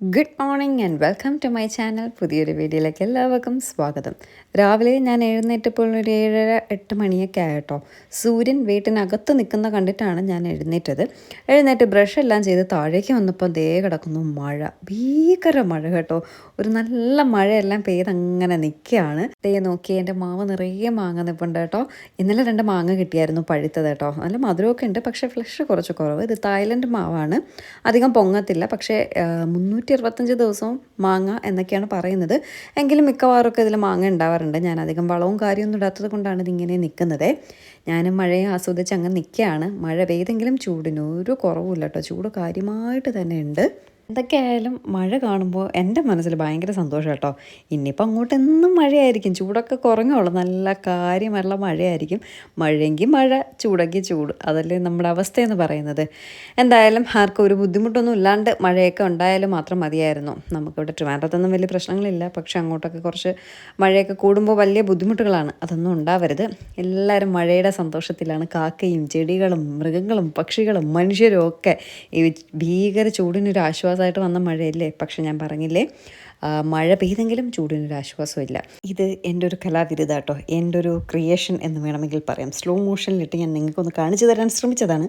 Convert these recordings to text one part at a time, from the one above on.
Good morning and welcome to my channel. പുതിയൊരു വീഡിയോയിലേക്ക് എല്ലാവർക്കും സ്വാഗതം. രാവിലെ ഞാൻ എഴുന്നേറ്റപ്പോൾ ഒരു 7:30-8 മണിയൊക്കെ ആയിട്ടോ. സൂര്യൻ വീട്ടിനകത്ത് നിൽക്കുന്ന കണ്ടിട്ടാണ് ഞാൻ എഴുന്നേറ്റ് ബ്രഷ് എല്ലാം ചെയ്ത് താഴേക്ക് വന്നപ്പോൾ ദേ കിടക്കുന്നു മഴ. ഭീകര മഴ കേട്ടോ. ഒരു നല്ല മഴയെല്ലാം പെയ്തങ്ങനെ നിൽക്കുകയാണ്. ദേ നോക്കി എൻ്റെ മാവ് നിറയെ മാങ്ങ നിൽപ്പുണ്ട് കേട്ടോ. ഇന്നലെ 2 മാങ്ങ കിട്ടിയായിരുന്നു പഴുത്തത് കേട്ടോ. നല്ല മധുരമൊക്കെ ഉണ്ട്, പക്ഷേ ഫ്ലഷ് കുറച്ച് കുറവ്. ഇത് തായ്ലൻഡ് മാവാണ്, അധികം പൊങ്ങത്തില്ല. പക്ഷേ 365 ദിവസവും മാങ്ങ എന്നൊക്കെയാണ് പറയുന്നത്. എങ്കിലും മിക്കവാറൊക്കെ ഇതിൽ മാങ്ങ ഉണ്ടാവാറുണ്ട്. ഞാൻ അധികം വളവും കാര്യമൊന്നും ഇടാത്തത് കൊണ്ടാണ് ഇതിങ്ങനെ നിൽക്കുന്നത്. ഞാനും മഴയെ ആസ്വദിച്ച് അങ്ങ് നിൽക്കുകയാണ്. മഴ പെയ്തെങ്കിലും ചൂടിന് ഒരു കുറവുമില്ല കേട്ടോ. ചൂട് കാര്യമായിട്ട് തന്നെ ഉണ്ട്. എന്തൊക്കെയായാലും മഴ കാണുമ്പോൾ എൻ്റെ മനസ്സിൽ ഭയങ്കര സന്തോഷം കേട്ടോ. ഇനിയിപ്പോൾ അങ്ങോട്ട് എന്നും മഴയായിരിക്കും. ചൂടൊക്കെ കുറഞ്ഞോളൂ, നല്ല കാര്യമുള്ള മഴയായിരിക്കും. മഴയെങ്കിൽ മഴ, ചൂടെങ്കിൽ ചൂട്, അതല്ലേ നമ്മുടെ അവസ്ഥയെന്ന് പറയുന്നത്. എന്തായാലും ആർക്കും ഒരു ബുദ്ധിമുട്ടൊന്നും ഇല്ലാണ്ട് മഴയൊക്കെ ഉണ്ടായാലും മാത്രം മതിയായിരുന്നു. നമുക്കിവിടെ ട്രിവാൻഡ്രത്തൊന്നും വലിയ പ്രശ്നങ്ങളില്ല, പക്ഷെ അങ്ങോട്ടൊക്കെ കുറച്ച് മഴയൊക്കെ കൂടുമ്പോൾ വലിയ ബുദ്ധിമുട്ടുകളാണ്. അതൊന്നും ഉണ്ടാവരുത്. എല്ലാവരും മഴയുടെ സന്തോഷത്തിലാണ്. കാക്കയും ചെടികളും മൃഗങ്ങളും പക്ഷികളും മനുഷ്യരും ഒക്കെ ഈ ഭീകര ചൂടിനൊരു ആശ്വാസമായിട്ട് വന്ന മഴയല്ലേ. പക്ഷെ ഞാൻ പറഞ്ഞില്ലേ, മഴ പെയ്തെങ്കിലും ചൂടിനൊരു ആശ്വാസമില്ല. ഇത് എൻ്റെ ഒരു കലാവിരുദ്ധ കേട്ടോ, എൻ്റെ ഒരു ക്രിയേഷൻ എന്ന് വേണമെങ്കിൽ പറയാം. സ്ലോ മോഷനിലിട്ട് ഞാൻ നിങ്ങൾക്കൊന്ന് കാണിച്ചു തരാൻ ശ്രമിച്ചതാണ്,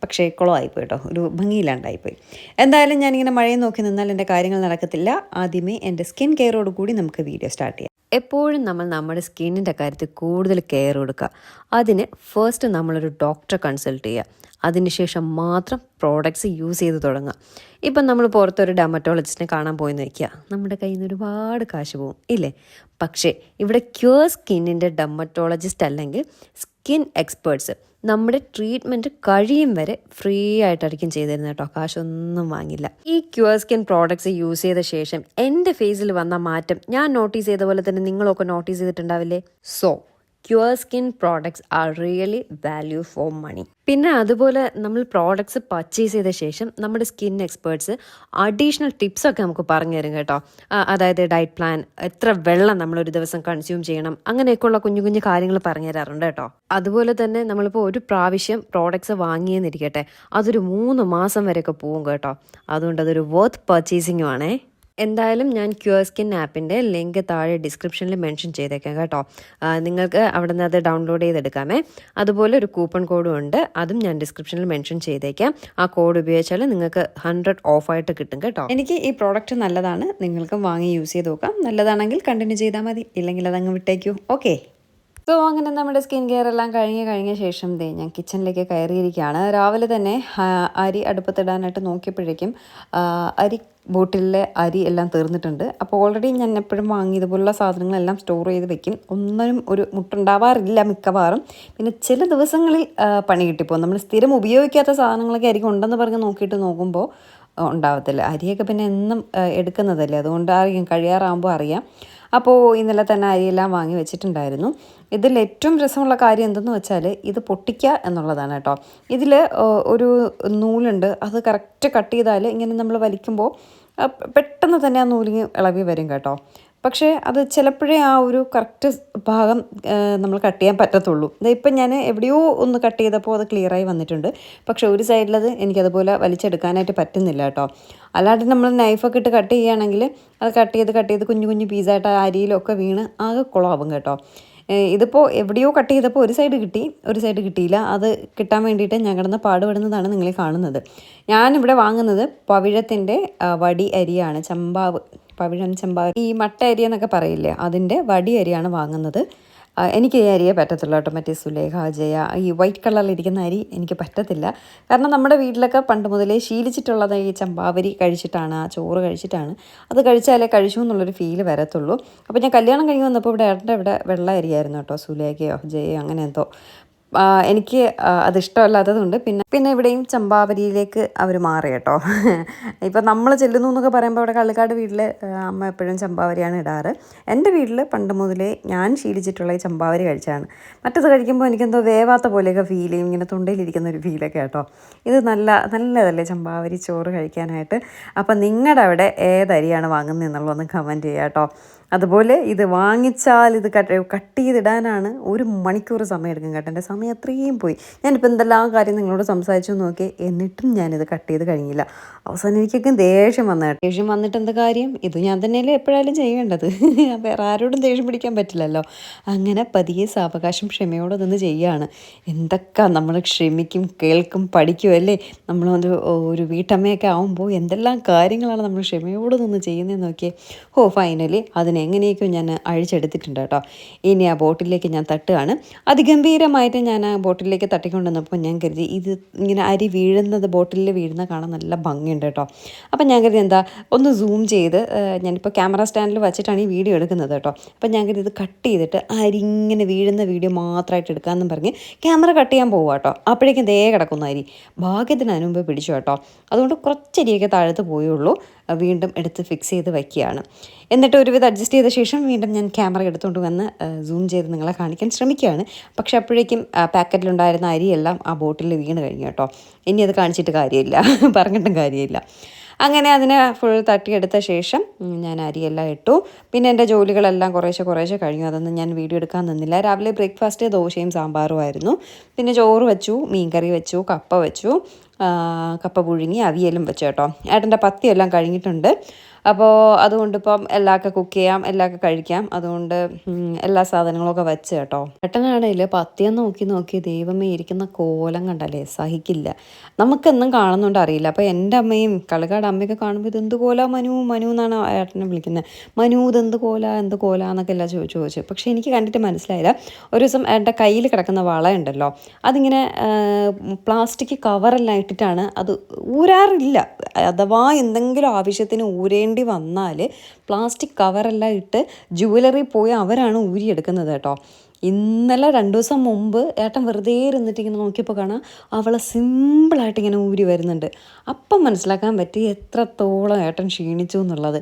പക്ഷേ കുളമായിപ്പോയി കേട്ടോ, ഒരു ഭംഗിയില്ലാണ്ടായിപ്പോയി. എന്തായാലും ഞാനിങ്ങനെ മഴയെ നോക്കി നിന്നാൽ എൻ്റെ കാര്യങ്ങൾ നടക്കത്തില്ല. ആദ്യമേ എൻ്റെ സ്കിൻ കെയറോട് കൂടി നമുക്ക് വീഡിയോ സ്റ്റാർട്ട് ചെയ്യാം. എപ്പോഴും നമ്മൾ നമ്മുടെ സ്കിന്നിൻ്റെ കാര്യത്തിൽ കൂടുതൽ കെയർ കൊടുക്കുക. അതിന് ഫസ്റ്റ് നമ്മളൊരു ഡോക്ടറെ കൺസൾട്ട് ചെയ്യുക. അതിനുശേഷം മാത്രം പ്രോഡക്റ്റ്സ് യൂസ് ചെയ്ത് തുടങ്ങുക. ഇപ്പം നമ്മൾ പുറത്തൊരു ഡെർമറ്റോളജിസ്റ്റിനെ കാണാൻ പോയെന്ന് വയ്ക്കുക, നമ്മുടെ കയ്യിൽ നിന്ന് ഒരുപാട് കാശ് പോകും ഇല്ലേ. പക്ഷേ ഇവിടെ ക്യൂർ സ്കിന്നിൻ്റെ ഡെർമറ്റോളജിസ്റ്റ് അല്ലെങ്കിൽ സ്കിൻ എക്സ്പേർട്സ് നമ്മുടെ ട്രീറ്റ്മെൻറ്റ് കഴിയും വരെ ഫ്രീ ആയിട്ടായിരിക്കും ചെയ്തു തരുന്നത് കേട്ടോ. കാശൊന്നും വാങ്ങില്ല. ഈ ക്യൂർ സ്കിൻ പ്രോഡക്ട്സ് യൂസ് ചെയ്ത ശേഷം എൻ്റെ ഫേസിൽ വന്ന മാറ്റം ഞാൻ നോട്ടീസ് ചെയ്ത പോലെ തന്നെ നിങ്ങളൊക്കെ നോട്ടീസ് ചെയ്തിട്ടുണ്ടാവില്ലേ. So cure skin products are really value for money. പിന്നെ അതുപോലെ നമ്മൾ പ്രോഡക്ട്സ് പർച്ചേസ് ചെയ്ത ശേഷം നമ്മുടെ സ്കിൻ എക്സ്പേർട്സ് അഡീഷണൽ ടിപ്സൊക്കെ നമുക്ക് പറഞ്ഞു തരും കേട്ടോ. അതായത് ഡയറ്റ് പ്ലാൻ, എത്ര വെള്ളം നമ്മളൊരു ദിവസം കൺസ്യൂം ചെയ്യണം, അങ്ങനെയൊക്കെയുള്ള കുഞ്ഞു കുഞ്ഞു കാര്യങ്ങൾ പറഞ്ഞു തരാറുണ്ട് കേട്ടോ. അതുപോലെ തന്നെ നമ്മളിപ്പോൾ ഒരു പ്രാവശ്യം പ്രോഡക്ട്സ് വാങ്ങിയെന്നിരിക്കട്ടെ, അതൊരു 3 മാസം വരെയൊക്കെ പോകും കേട്ടോ. അതുകൊണ്ട് അതൊരു വർത്ത് പർച്ചേസിങ്ങും ആണേ. എന്തായാലും ഞാൻ ക്യൂർ സ്കിൻ ആപ്പിൻ്റെ ലിങ്ക് താഴെ ഡിസ്ക്രിപ്ഷനിൽ മെൻഷൻ ചെയ്തേക്കാം കേട്ടോ. നിങ്ങൾക്ക് അവിടെ നിന്ന് അത് ഡൗൺലോഡ് ചെയ്തെടുക്കാമേ. അതുപോലെ ഒരു കൂപ്പൺ കോഡും ഉണ്ട്, അതും ഞാൻ ഡിസ്ക്രിപ്ഷനിൽ മെൻഷൻ ചെയ്തേക്കാം. ആ കോഡ് ഉപയോഗിച്ചാൽ നിങ്ങൾക്ക് 100 ഓഫായിട്ട് കിട്ടും കേട്ടോ. എനിക്ക് ഈ പ്രോഡക്റ്റ് നല്ലതാണ്, നിങ്ങൾക്കും വാങ്ങി യൂസ് ചെയ്ത് നോക്കാം. നല്ലതാണെങ്കിൽ കണ്ടിന്യൂ ചെയ്താൽ മതി, ഇല്ലെങ്കിൽ അതങ്ങ് വിട്ടേക്കൂ. ഓക്കെ. സോ അങ്ങനെ നമ്മുടെ സ്കിൻ കെയർ എല്ലാം കഴിഞ്ഞ ശേഷം ഞാൻ കിച്ചണിലേക്ക് കയറിയിരിക്കുകയാണ്. രാവിലെ തന്നെ അരി അടുപ്പത്തിടാനായിട്ട് നോക്കിയപ്പോഴേക്കും അരി ബോട്ടിലിലെ അരി എല്ലാം തീർന്നിട്ടുണ്ട്. അപ്പോൾ ഓൾറെഡി ഞാൻ എപ്പോഴും വാങ്ങിയതുപോലുള്ള സാധനങ്ങളെല്ലാം സ്റ്റോർ ചെയ്ത് വെക്കും. ഒന്നിനും ഒരു മുട്ടുണ്ടാവാറില്ല മിക്കവാറും. പിന്നെ ചില ദിവസങ്ങളിൽ പണി കിട്ടിപ്പോൾ നമ്മൾ സ്ഥിരം ഉപയോഗിക്കാത്ത സാധനങ്ങളൊക്കെ ആയിരിക്കും ഉണ്ടെന്ന് പറഞ്ഞ് നോക്കുമ്പോൾ ഉണ്ടാവത്തില്ല. അരിയൊക്കെ പിന്നെ എന്നും എടുക്കുന്നതല്ലേ, അതുകൊണ്ട് കഴിയാറാകുമ്പോൾ അറിയാം. അപ്പോൾ ഇന്നലെ തന്നെ അരിയെല്ലാം വാങ്ങി വെച്ചിട്ടുണ്ടായിരുന്നു. ഇതിൽ ഏറ്റവും രസമുള്ള കാര്യം എന്തെന്ന് വെച്ചാൽ ഇത് പൊട്ടിക്കുക എന്നുള്ളതാണ് കേട്ടോ. ഇതിൽ ഒരു നൂലുണ്ട്, അത് കറക്റ്റ് കട്ട് ചെയ്താൽ ഇങ്ങനെ നമ്മൾ വലിക്കുമ്പോൾ പെട്ടെന്ന് തന്നെ ആ നൂലിന് ഇളകി വരും കേട്ടോ. പക്ഷേ അത് ചിലപ്പോഴേ ആ ഒരു കറക്റ്റ് ഭാഗം നമ്മൾ കട്ട് ചെയ്യാൻ പറ്റത്തുള്ളൂ. ഇപ്പം ഞാൻ എവിടെയോ ഒന്ന് കട്ട് ചെയ്തപ്പോൾ അത് ക്ലിയറായി വന്നിട്ടുണ്ട്. പക്ഷേ ഒരു സൈഡിലത് എനിക്കതുപോലെ വലിച്ചെടുക്കാനായിട്ട് പറ്റുന്നില്ല കേട്ടോ. അല്ലാണ്ട് നമ്മൾ നൈഫൊക്കെ ഇട്ട് കട്ട് ചെയ്യുകയാണെങ്കിൽ അത് കട്ട് ചെയ്ത് കുഞ്ഞു കുഞ്ഞു പീസായിട്ട് ആ അരിയിലൊക്കെ വീണ് ആകെ കുളമാവും കേട്ടോ. ഇതിപ്പോൾ എവിടെയോ കട്ട് ചെയ്തപ്പോൾ ഒരു സൈഡ് കിട്ടി, ഒരു സൈഡ് കിട്ടിയില്ല. അത് കിട്ടാൻ വേണ്ടിയിട്ട് ഞാൻ കിടന്ന് പാടുപെടുന്നതാണ് നിങ്ങൾ കാണുന്നത്. ഞാനിവിടെ വാങ്ങുന്നത് പവിഴത്തിൻ്റെ വടി അരിയാണ്, പവിഴം ചമ്പാവ്, ഈ മട്ട അരി എന്നൊക്കെ പറയില്ലേ, അതിൻ്റെ വടി അരിയാണ് വാങ്ങുന്നത്. എനിക്ക് ഈ അരിയെ പറ്റത്തുള്ളൂ കേട്ടോ. മറ്റേ സുലേഖ, ജയ, ഈ വൈറ്റ് കളറിലിരിക്കുന്ന അരി എനിക്ക് പറ്റത്തില്ല. കാരണം നമ്മുടെ വീട്ടിലൊക്കെ പണ്ട് മുതലേ ശീലിച്ചിട്ടുള്ളത് ഈ ചമ്പാവരി കഴിച്ചിട്ടാണ്, ആ ചോറ് കഴിച്ചിട്ടാണ്. അത് കഴിച്ചാലേ കഴിച്ചു എന്നുള്ളൊരു ഫീല് വരത്തുള്ളൂ. അപ്പോൾ ഞാൻ കല്യാണം കഴിഞ്ഞ് വന്നപ്പോൾ ഇവിടെ ഏട്ടൻ്റെ ഇവിടെ വെള്ള അരിയായിരുന്നു കേട്ടോ, സുലേഖയോ ജയോ അങ്ങനെ എന്തോ. എനിക്ക് അതിഷ്ടമല്ലാത്തതുകൊണ്ട് പിന്നെ ഇവിടെയും ചമ്പാവരിയിലേക്ക് അവർ മാറി കേട്ടോ. ഇപ്പം നമ്മൾ ചെല്ലുന്നു എന്നൊക്കെ പറയുമ്പോൾ ഇവിടെ കള്ളിക്കാട് വീട്ടിൽ അമ്മ എപ്പോഴും ചമ്പാവരിയാണ് ഇടാറ്. എൻ്റെ വീട്ടിൽ പണ്ട് മുതലേ ഞാൻ ശീലിച്ചിട്ടുള്ള ഈ ചമ്പാവരി കഴിച്ചാണ്. മറ്റത് കഴിക്കുമ്പോൾ എനിക്കെന്തോ വേവാത്ത പോലെയൊക്കെ ഫീൽ ചെയ്യും, ഇങ്ങനെ തൊണ്ടയിലിരിക്കുന്ന ഒരു ഫീലൊക്കെ കേട്ടോ. ഇത് നല്ലതല്ലേ ചമ്പാവരി ചോറ് കഴിക്കാനായിട്ട്. അപ്പം നിങ്ങളുടെ അവിടെ ഏതരിയാണ് വാങ്ങുന്നത് എന്നുള്ളതൊന്ന് കമൻറ്റ് ചെയ്യുക കേട്ടോ. അതുപോലെ ഇത് വാങ്ങിച്ചാൽ ഇത് കട്ട് ചെയ്തിടാനാണ് 1 മണിക്കൂർ സമയം എടുക്കും കേട്ടോ. എൻ്റെ സമയം അത്രയും പോയി. ഞാനിപ്പോൾ എന്തെല്ലാം കാര്യം നിങ്ങളോട് സംസാരിച്ചു നോക്കി, എന്നിട്ടും ഞാനിത് കട്ട് ചെയ്ത് കഴിഞ്ഞില്ല. അവസാനം എനിക്കൊക്കെ ദേഷ്യം വന്ന കേട്ടോ. ദേഷ്യം വന്നിട്ട് എന്താ കാര്യം? ഇത് ഞാൻ തന്നെയല്ലേ എപ്പോഴായാലും ചെയ്യേണ്ടത്. വേറെ ആരോടും ദേഷ്യം പിടിക്കാൻ പറ്റില്ലല്ലോ. അങ്ങനെ പതിയെ സാവകാശം ക്ഷമയോടെ നിന്ന് ചെയ്യുകയാണ്. എന്തൊക്കെ നമ്മൾ ക്ഷമിക്കും, കേൾക്കും, പഠിക്കും അല്ലേ. ഒരു വീട്ടമ്മയൊക്കെ ആകുമ്പോൾ എന്തെല്ലാം കാര്യങ്ങളാണ് നമ്മൾ ക്ഷമയോടെ നിന്ന് ചെയ്യുന്നതെന്ന് നോക്കിയേ. ഫൈനലി അതിനെങ്ങനെയൊക്കെയോ ഞാൻ അഴിച്ചെടുത്തിട്ടുണ്ട് കേട്ടോ. ഇനി ആ ബോട്ടിലേക്ക് ഞാൻ തട്ടുകയാണ്. അതിഗംഭീരമായിട്ട് ഞാൻ ആ ബോട്ടിലേക്ക് തട്ടിക്കൊണ്ടുവന്നപ്പോൾ ഞാൻ കരുതി ഇത് ഇങ്ങനെ അരി വീഴുന്നത്, ബോട്ടിലിൽ വീഴുന്ന കാണാൻ നല്ല ഭംഗിയുണ്ട് കേട്ടോ. അപ്പം ഞാൻ കരുതി എന്താ ഒന്ന് സൂം ചെയ്ത്, ഞാനിപ്പോൾ ക്യാമറ സ്റ്റാൻഡിൽ വെച്ചിട്ടാണ് ഈ വീഡിയോ എടുക്കുന്നത് കേട്ടോ. അപ്പം ഞാൻ കരുതി ഇത് കട്ട് ചെയ്തിട്ട് അരി ഇങ്ങനെ വീഴുന്ന വീഡിയോ മാത്രമായിട്ട് എടുക്കാമെന്നും പറഞ്ഞ് ക്യാമറ കട്ട് ചെയ്യാൻ പോവുക കേട്ടോ. അപ്പോഴേക്കും ദേ കിടക്കുന്ന അരി ഭാഗ്യത്തിന് അതിന് മുമ്പ് പിടിച്ചു കേട്ടോ. അതുകൊണ്ട് കുറച്ചരിയൊക്കെ താഴത്ത് പോയുള്ളൂ. വീണ്ടും എടുത്ത് ഫിക്സ് ചെയ്ത് വയ്ക്കുകയാണ്. എന്നിട്ട് ഒരുവിധം അഡ്ജസ്റ്റ് ചെയ്ത ശേഷം വീണ്ടും ഞാൻ ക്യാമറ എടുത്തുകൊണ്ട് വന്ന് സൂം ചെയ്ത് നിങ്ങളെ കാണിക്കാൻ ശ്രമിക്കുകയാണ്. പക്ഷെ അപ്പോഴേക്കും പാക്കറ്റിലുണ്ടായിരുന്ന അരിയെല്ലാം ആ ബോട്ടിൽ വീണ് കഴിഞ്ഞു കേട്ടോ. ഇനി അത് കാണിച്ചിട്ട് കാര്യമില്ല, പറഞ്ഞിട്ടും കാര്യമില്ല. അങ്ങനെ അതിനെ ഫുൾ തട്ടിയെടുത്ത ശേഷം ഞാൻ അരിയെല്ലാം ഇട്ടു. പിന്നെ എൻ്റെ ജോലികളെല്ലാം കുറേശ്ശെ കഴിഞ്ഞു. അതൊന്നും ഞാൻ വീഡിയോ എടുക്കാൻ നിന്നില്ല. രാവിലെ ബ്രേക്ക്ഫാസ്റ്റ് ദോശയും സാമ്പാറും ആയിരുന്നു. പിന്നെ ചോറ് വെച്ചു, മീൻകറി വെച്ചു, കപ്പ വെച്ചു, കപ്പ പുഴുങ്ങി, അവിയലും വെച്ചു കേട്ടോ. ഏട്ടൻ്റെ പത്തിയെല്ലാം കഴിഞ്ഞിട്ടുണ്ട്. അപ്പോൾ അതുകൊണ്ട് ഇപ്പം എല്ലാമൊക്കെ കുക്ക് ചെയ്യാം, എല്ലാമൊക്കെ കഴിക്കാം. അതുകൊണ്ട് എല്ലാ സാധനങ്ങളൊക്കെ വെച്ച് കേട്ടോ. ഏട്ടനാണെങ്കിൽ പത്തിയം നോക്കി ദൈവമേ ഇരിക്കുന്ന കോലം കണ്ടല്ലേ സഹിക്കില്ല. നമുക്കെന്നും കാണുന്നുണ്ട് അറിയില്ല. അപ്പോൾ എൻ്റെ അമ്മയും കളിക്കാട് അമ്മയൊക്കെ കാണുമ്പോൾ ഇതെന്ത് കോല മനു എന്നാണ് ഏട്ടനെ വിളിക്കുന്നത്. മനു ഇതെന്ത് കോല എന്നൊക്കെ എല്ലാം ചോദിച്ചു. പക്ഷേ എനിക്ക് കണ്ടിട്ട് മനസ്സിലായില്ല. ഒരു ദിവസം എൻ്റെ കയ്യിൽ കിടക്കുന്ന വളയുണ്ടല്ലോ, അതിങ്ങനെ പ്ലാസ്റ്റിക് കവറെല്ലാം ഇട്ടിട്ടാണ്, അത് ഊരാറില്ല. അഥവാ എന്തെങ്കിലും ആവശ്യത്തിന് ഊരേണ്ടി വന്നാൽ പ്ലാസ്റ്റിക് കവറെല്ലാം ഇട്ട് ജുവലറി പോയി അവരാണ് ഊരിയെടുക്കുന്നത് കേട്ടോ. ഇന്നലെ 2 ദിവസം മുമ്പ് ഏട്ടൻ വെറുതെ ഇരുന്നിട്ട് ഇങ്ങനെ നോക്കിയപ്പോൾ കാണാം അവളെ സിമ്പിളായിട്ട് ഇങ്ങനെ ഊരി വരുന്നുണ്ട്. അപ്പം മനസ്സിലാക്കാൻ പറ്റി എത്രത്തോളം ഏട്ടൻ ക്ഷീണിച്ചു എന്നുള്ളത്.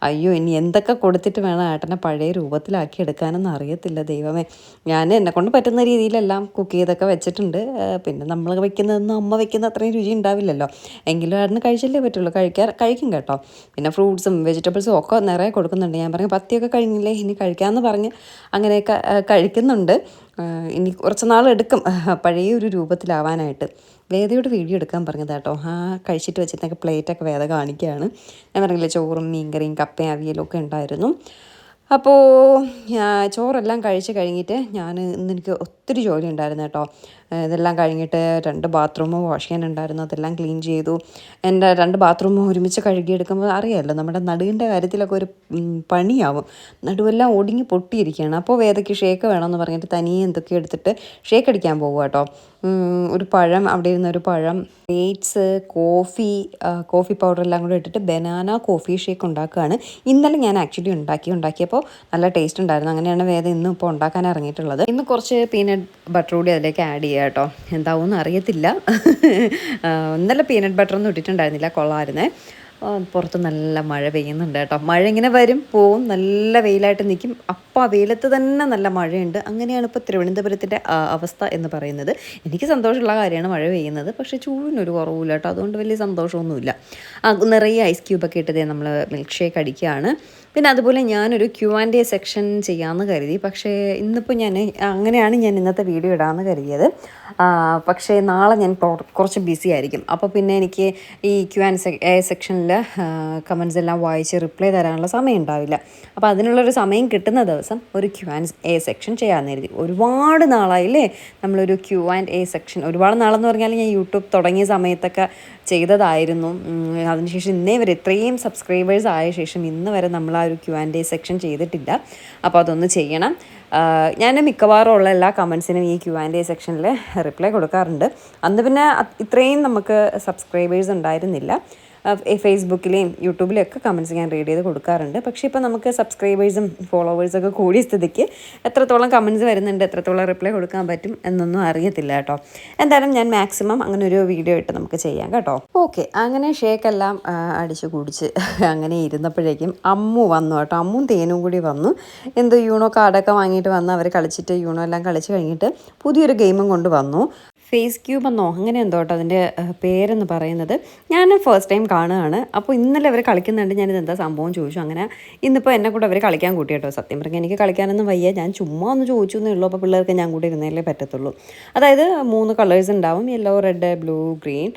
അയ്യോ, ഇനി എന്തൊക്കെ കൊടുത്തിട്ട് വേണം ഏട്ടനെ പഴയ രൂപത്തിലാക്കി എടുക്കാനെന്ന് അറിയത്തില്ല ദൈവമേ. ഞാൻ എന്നെക്കൊണ്ട് പറ്റുന്ന രീതിയിലെല്ലാം കുക്ക് ചെയ്തൊക്കെ വെച്ചിട്ടുണ്ട്. പിന്നെ നമ്മൾ വെക്കുന്നതൊന്നും അമ്മ വെക്കുന്ന അത്രയും രുചി ഉണ്ടാവില്ലല്ലോ. എങ്കിലും ഏട്ടന് കഴിച്ചല്ലേ പറ്റുള്ളൂ. കഴിക്കും കേട്ടോ. പിന്നെ ഫ്രൂട്ട്സും വെജിറ്റബിൾസും ഒക്കെ നിറയെ കൊടുക്കുന്നുണ്ട്. ഞാൻ പറഞ്ഞു പത്തിയൊക്കെ കഴിഞ്ഞില്ലേ, ഇനി കഴിക്കാമെന്ന് പറഞ്ഞ് അങ്ങനെയൊക്കെ കഴിക്കുന്നുണ്ട്. ഇനി കുറച്ച് നാളെടുക്കും പഴയ ഒരു രൂപത്തിലാവാനായിട്ട്. വേദയോട് വീഡിയോ എടുക്കാൻ പറഞ്ഞതാട്ടോ. കഴിച്ചിട്ട് വെച്ചിട്ടൊക്കെ പ്ലേറ്റൊക്കെ വേദ കാണിക്കുകയാണ്. ഞാൻ പറഞ്ഞില്ലേ ചോറും മീൻകറിയും കപ്പയും അവിയലും ഒക്കെ ഉണ്ടായിരുന്നു. അപ്പോൾ ചോറെല്ലാം കഴിച്ച് കഴിഞ്ഞിട്ട് ഇന്നെനിക്ക് ഒത്തിരി ജോലി ഉണ്ടായിരുന്നു കേട്ടോ. ഇതെല്ലാം കഴിഞ്ഞിട്ട് 2 ബാത്റൂം വാഷ് ചെയ്യാനുണ്ടായിരുന്നു. അതെല്ലാം ക്ലീൻ ചെയ്തു. എൻ്റെ 2 ബാത്റൂം ഒരുമിച്ച് കഴുകിയെടുക്കുമ്പോൾ അറിയാമല്ലോ, നമ്മുടെ നടുവിൻ്റെ കാര്യത്തിലൊക്കെ ഒരു പണിയാവും. നടുവെല്ലാം ഒടുങ്ങി പൊട്ടിയിരിക്കുകയാണ്. അപ്പോൾ വേദയ്ക്ക് ഷേക്ക് വേണമെന്ന് പറഞ്ഞിട്ട് തനിയെ എന്തൊക്കെ എടുത്തിട്ട് ഷേക്ക് അടിക്കാൻ പോകുക കേട്ടോ. ഒരു പഴം, അവിടെ ഇരുന്നൊരു പഴം, ഡേറ്റ്സ്, കോഫി പൗഡറെല്ലാം കൂടെ ഇട്ടിട്ട് ബനാന കോഫി ഷേക്ക് ഉണ്ടാക്കുകയാണ്. ഇന്നലെ ഞാൻ ആക്ച്വലി ഉണ്ടാക്കിയപ്പോൾ നല്ല ടേസ്റ്റ് ഉണ്ടായിരുന്നു. അങ്ങനെയാണ് വേദ ഇന്നും ഇപ്പോൾ ഉണ്ടാക്കാൻ ഇറങ്ങിയിട്ടുള്ളത്. ഇന്ന് കുറച്ച് പീനട്ട് ബട്ടർ കൂടി അതിലേക്ക് ആഡ് ചെയ്യുക കേട്ടോ. എന്താവുമെന്ന് അറിയത്തില്ല. ഇന്നലെ പീനട്ട് ബട്ടറൊന്നും ഇട്ടിട്ടുണ്ടായിരുന്നില്ല, കൊള്ളാമായിരുന്നേ. പുറത്ത് നല്ല മഴ പെയ്യുന്നുണ്ട് കേട്ടോ. മഴ ഇങ്ങനെ വരും പോവും, നല്ല വെയിലായിട്ട് നിൽക്കും. അപ്പോൾ ആ വെയിലത്ത് തന്നെ നല്ല മഴയുണ്ട്. അങ്ങനെയാണ് ഇപ്പോൾ തിരുവനന്തപുരത്തിൻ്റെ അവസ്ഥ എന്ന് പറയുന്നത്. എനിക്ക് സന്തോഷമുള്ള കാര്യമാണ് മഴ പെയ്യുന്നത്. പക്ഷേ ചൂടിനൊരു കുറവില്ല കേട്ടോ. അതുകൊണ്ട് വലിയ സന്തോഷമൊന്നുമില്ല. നിറയെ ഐസ് ക്യൂബൊക്കെ ഇട്ടതേ നമ്മൾ മിൽക്ക് ഷേക്ക് അടിക്കുകയാണ്. പിന്നെ അതുപോലെ ഞാനൊരു Q&A സെക്ഷൻ ചെയ്യാമെന്ന് കരുതി. പക്ഷേ ഇന്നിപ്പോൾ അങ്ങനെയാണ് ഞാൻ ഇന്നത്തെ വീഡിയോ ഇടാമെന്ന് കരുതിയത്. പക്ഷേ നാളെ ഞാൻ കുറച്ച് ബിസി ആയിരിക്കും. അപ്പോൾ പിന്നെ എനിക്ക് ഈ Q&A സെക്ഷനിൽ കമൻസ് എല്ലാം വായിച്ച് റിപ്ലൈ തരാനുള്ള സമയം ഉണ്ടാവില്ല. അപ്പോൾ അതിനുള്ളൊരു സമയം കിട്ടുന്ന ദിവസം ഒരു Q&A സെക്ഷൻ ചെയ്യാമെന്ന് കരുതി. ഒരുപാട് നാളായില്ലേ നമ്മളൊരു Q&A സെക്ഷൻ. ഒരുപാട് നാളെന്ന് പറഞ്ഞാൽ ഞാൻ യൂട്യൂബ് തുടങ്ങിയ സമയത്തൊക്കെ ചെയ്തതായിരുന്നു. അതിനുശേഷം ഇന്നേ വരെ ഇത്രയും സബ്സ്ക്രൈബേഴ്സ് ആയ ശേഷം ഇന്ന് വരെ നമ്മൾ ആ ഒരു Q&A സെക്ഷൻ ചെയ്തിട്ടില്ല. അപ്പോൾ അതൊന്ന് ചെയ്യണം. ഞാൻ മിക്കവാറും ഉള്ള എല്ലാ കമൻസിനും ഈ Q&A സെക്ഷനിൽ റിപ്ലൈ കൊടുക്കാറുണ്ട്. അന്ന് പിന്നെ ഇത്രയും നമുക്ക് സബ്സ്ക്രൈബേഴ്സ് ഉണ്ടായിരുന്നില്ല. ഫേസ്ബുക്കിലെയും യൂട്യൂബിലെയും ഒക്കെ കമൻസ് ഞാൻ റീഡ് ചെയ്ത് കൊടുക്കാറുണ്ട്. പക്ഷേ ഇപ്പോൾ നമുക്ക് സബ്സ്ക്രൈബേഴ്സും ഫോളോവേഴ്സൊക്കെ കൂടിയ സ്ഥിതിക്ക് എത്രത്തോളം കമൻസ് വരുന്നുണ്ട്, എത്രത്തോളം റിപ്ലൈ കൊടുക്കാൻ പറ്റും എന്നൊന്നും അറിയത്തില്ല കേട്ടോ. എന്തായാലും ഞാൻ മാക്സിമം അങ്ങനെ ഒരു വീഡിയോ ഇട്ട് നമുക്ക് ചെയ്യാം കേട്ടോ. ഓക്കെ, അങ്ങനെ ഷേക്കെല്ലാം അടിച്ച് കുടിച്ച് അങ്ങനെ ഇരുന്നപ്പോഴേക്കും അമ്മു വന്നു കേട്ടോ. അമ്മും തേനും കൂടി വന്നു. യൂണോ കാർഡൊക്കെ വാങ്ങിയിട്ട് വന്ന് അവർ കളിച്ചിട്ട് യൂണോ എല്ലാം കളിച്ച് കഴിഞ്ഞിട്ട് പുതിയൊരു ഗെയിമും കൊണ്ട് വന്നു. ഫേസ് ക്യൂബ് എന്നോ അങ്ങനെ എന്തോ കേട്ടോ അതിൻ്റെ പേരെന്ന് പറയുന്നത്. ഞാൻ ഫസ്റ്റ് ടൈം കാണുകയാണ്. അപ്പോൾ ഇന്നലെ അവർ കളിക്കുന്നുണ്ട്. ഞാനിത് എന്താ സംഭവം ചോദിച്ചു. അങ്ങനെ ഇന്നിപ്പോൾ എന്നെ കൂടെ അവർ കളിക്കാൻ കൂട്ടി കേട്ടോ. സത്യം പറഞ്ഞാൽ എനിക്ക് കളിക്കാനൊന്നും വയ്യ, ഞാൻ ചുമ്മാ ഒന്ന് ചോദിച്ചു എന്നേ ഉള്ളൂ. അപ്പോൾ പിള്ളേർക്ക് ഞാൻ കൂടി ഇരുന്നേലേ പറ്റത്തുള്ളൂ. അതായത് 3 കളേഴ്സ് ഉണ്ടാവും, യെല്ലോ, റെഡ്, ബ്ലൂ, ഗ്രീൻ.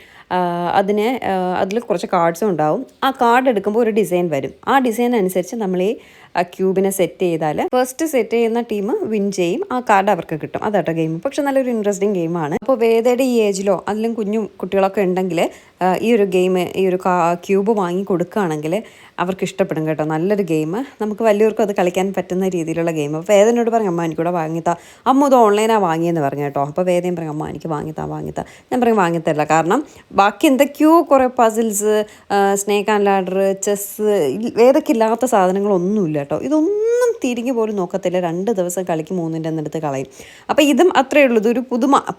അതിൽ കുറച്ച് കാർഡ്സും ഉണ്ടാവും. ആ കാർഡ് എടുക്കുമ്പോൾ ഒരു ഡിസൈൻ വരും. ആ ഡിസൈൻ അനുസരിച്ച് നമ്മൾ ഈ ക്യൂബിനെ സെറ്റ് ചെയ്താൽ ഫസ്റ്റ് സെറ്റ് ചെയ്യുന്ന ടീം വിൻ ചെയ്യും. ആ കാർഡ് അവർക്ക് കിട്ടും. അതാട്ടോ ഗെയിം. പക്ഷെ നല്ലൊരു ഇൻട്രസ്റ്റിംഗ് ഗെയിമാണ്. അപ്പോൾ വേദയുടെ ഈ ഏജിലോ അതിലും കുഞ്ഞു കുട്ടികളൊക്കെ ഉണ്ടെങ്കിൽ ഈ ഒരു ഗെയിം, ഈ ഒരു ക്യൂബ് വാങ്ങി കൊടുക്കുകയാണെങ്കിൽ അവർക്ക് ഇഷ്ടപ്പെടും കേട്ടോ. നല്ലൊരു ഗെയിം, നമുക്ക് വലിയവർക്കും അത് കളിക്കാൻ പറ്റുന്ന രീതിയിലുള്ള ഗെയിം. അപ്പോൾ വേദനോട് പറഞ്ഞു, അമ്മ എനിക്കൂടെ വാങ്ങിത്താ. അമ്മ ഇത് ഓൺലൈനാണ് വാങ്ങിയെന്ന് പറഞ്ഞു കേട്ടോ. അപ്പോൾ വേദയും പറഞ്ഞു, അമ്മ എനിക്ക് വാങ്ങിത്താ. ഞാൻ പറയും വാങ്ങിത്തരില്ല. കാരണം ബാക്കി എന്തൊക്കെയോ കുറേ puzzles, snake and ladder, chess, വേദയ്ക്ക് ഇല്ലാത്ത സാധനങ്ങളൊന്നുമില്ല കേട്ടോ. ഇതൊന്നും തിരിഞ്ഞു പോലും നോക്കത്തില്ല. 2 ദിവസം കളിക്ക് 3ൻ്റെ അടുത്ത് കളയും. അപ്പോൾ ഇതും അത്രയേ ഉള്ളൂ. ഇതൊരു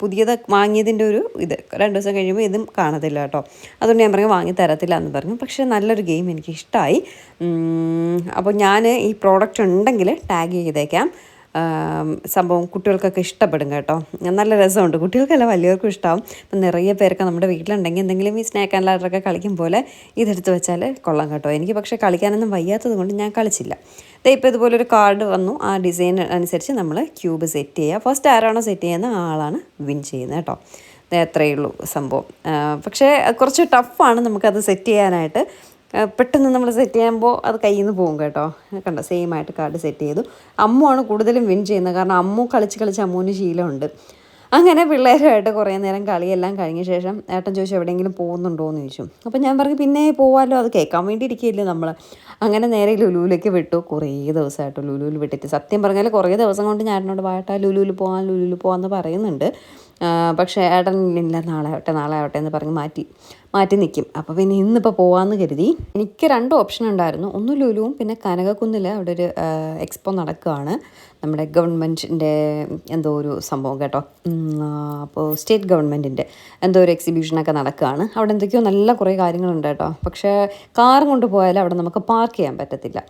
പുതിയത് വാങ്ങിയതിൻ്റെ ഒരു 2 ദിവസം കഴിയുമ്പോൾ ഇതും കാണത്തില്ല കേട്ടോ. അതുകൊണ്ട് ഞാൻ പറഞ്ഞു വാങ്ങി തരത്തില്ല എന്ന് പറഞ്ഞു. പക്ഷേ നല്ലൊരു ഗെയിം, എനിക്ക് ഇഷ്ടമായി. അപ്പോൾ ഞാൻ ഈ പ്രോഡക്റ്റ് ഉണ്ടെങ്കിൽ ടാഗ് ചെയ്തേക്കാം. സംഭവം കുട്ടികൾക്കൊക്കെ ഇഷ്ടപ്പെടും കേട്ടോ. നല്ല രസമുണ്ട്, കുട്ടികൾക്കല്ല വലിയവർക്കും ഇഷ്ടമാവും. അപ്പം നിറയെ പേരൊക്കെ നമ്മുടെ വീട്ടിലുണ്ടെങ്കിൽ എന്തെങ്കിലും ഈ സ്നാക്ക് ആൻഡ് ലാഡറൊക്കെ കളിക്കും പോലെ ഇതെടുത്ത് വെച്ചാൽ കൊള്ളാം കേട്ടോ. എനിക്ക് പക്ഷേ കളിക്കാനൊന്നും വയ്യാത്തത് കൊണ്ട് ഞാൻ കളിച്ചില്ല. ഇപ്പോൾ ഇതുപോലൊരു കാർഡ് വന്നു. ആ ഡിസൈൻ അനുസരിച്ച് നമ്മൾ ക്യൂബ് സെറ്റ് ചെയ്യുക. ഫസ്റ്റ് ആരാണോ സെറ്റ് ചെയ്യുന്ന ആളാണ് വിൻ ചെയ്യുന്നത് കേട്ടോ. അത്രയേ ഉള്ളൂ സംഭവം. പക്ഷേ കുറച്ച് ടഫാണ് നമുക്കത് സെറ്റ് ചെയ്യാനായിട്ട്. പെട്ടെന്ന് നമ്മൾ സെറ്റ് ചെയ്യുമ്പോൾ അത് കയ്യിൽ നിന്ന് പോകും കേട്ടോ. കണ്ടോ, സെയിം ആയിട്ട് കാർഡ് സെറ്റ് ചെയ്തു. അമ്മുവാണ് കൂടുതലും വിൻ ചെയ്യുന്നത്. കാരണം അമ്മു കളിച്ച് അമ്മുവിന് ശീലമുണ്ട്. അങ്ങനെ പിള്ളേരുമായിട്ട് കുറേ നേരം കളിയെല്ലാം കഴിഞ്ഞ ശേഷം ഏട്ടൻ ചോദിച്ചു എവിടെയെങ്കിലും പോകുന്നുണ്ടോ എന്ന് ചോദിച്ചു. അപ്പോൾ ഞാൻ പറഞ്ഞു പിന്നെ പോവാമല്ലോ, അത് കേൾക്കാൻ വേണ്ടി ഇരിക്കുകയില്ലേ നമ്മൾ. അങ്ങനെ നേരെ ലുലുവിലേക്ക് വിട്ടു. കുറേ ദിവസമായിട്ട് ലുലുവിൽ വിട്ടിട്ട്, സത്യം പറഞ്ഞാൽ കുറേ ദിവസം കൊണ്ട് ഞാൻ ഏട്ടനോട് വാട്ടാ ലുലുവിൽ പോകാമെന്ന് പറയുന്നുണ്ട്. പക്ഷേ ഏട്ടൻ ഇല്ല, നാളെ ആവട്ടെ എന്ന് പറഞ്ഞ് മാറ്റി നിൽക്കും. അപ്പോൾ പിന്നെ ഇന്നിപ്പോൾ പോകാമെന്ന് കരുതി. എനിക്ക് 2 ഓപ്ഷൻ ഉണ്ടായിരുന്നു. ഒന്ന് ലുലുവും പിന്നെ കനകക്കുന്നിൽ അവിടെ ഒരു എക്സ്പോ നടക്കുകയാണ്. നമ്മുടെ ഗവൺമെൻറ്റിൻ്റെ എന്തോ ഒരു സംഭവം കേട്ടോ. അപ്പോൾ സ്റ്റേറ്റ് ഗവൺമെൻറ്റിൻ്റെ എന്തോ ഒരു എക്സിബിഷനൊക്കെ നടക്കുകയാണ്. അവിടെ എന്തൊക്കെയോ നല്ല കുറേ കാര്യങ്ങളുണ്ട് കേട്ടോ. പക്ഷേ കാർ കൊണ്ട് പോയാൽ അവിടെ നമുക്ക് പാർക്ക് ചെയ്യാൻ പറ്റത്തില്ല.